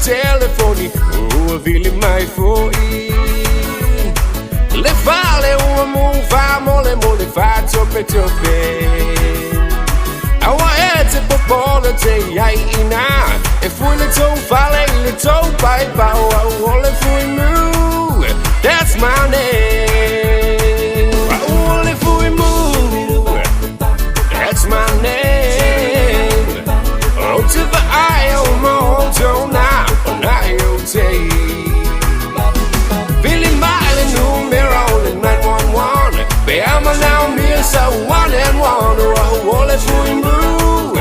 telefoni vili mai foi le fale uomo fa mole mole fa toppe toppe awa ete popolo te ai ina e fui le to fale le to pai pa ole fui mu that's my name ole fui mu that's my name oh to the eye oh mo don't now Billy Miley numero 911 Beama now me so one and one Wole fui mu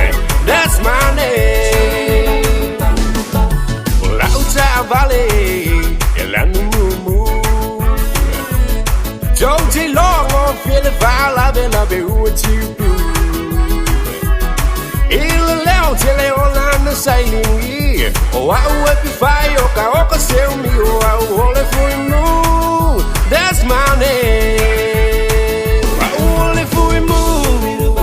that's my name Lauta Valley Elanu mu Don't long on feel the vala Vela be what you do Il leo te le olanda sailing Oh, I will be fire, Oka sell me, oh, I will for you. That's my name. I will for you.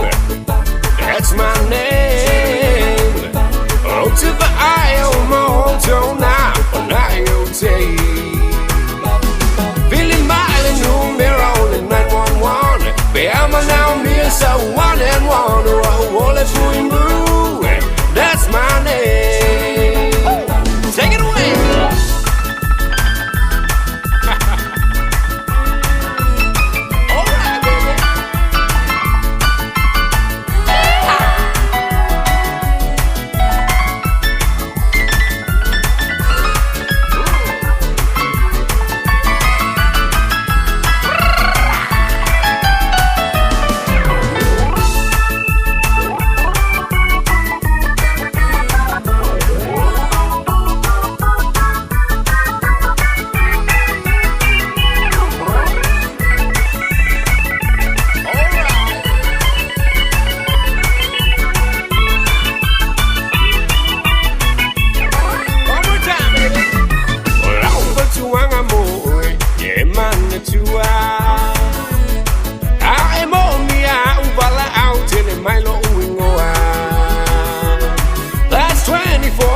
That's my name. Oh, to the eye, oh, my home, now, and I'll take. Billy Miley, numero 911. Beama now, me, so one and one, oh, I will for you. That's my name. Take it away. All right, baby.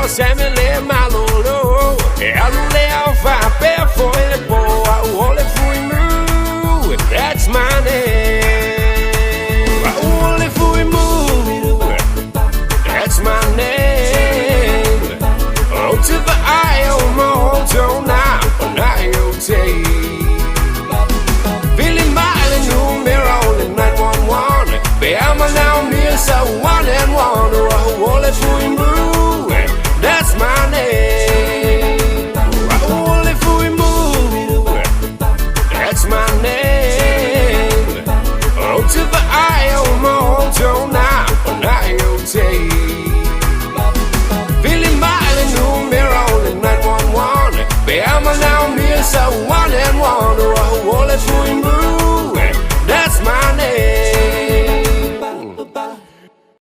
Sammy le malolo e alule alfa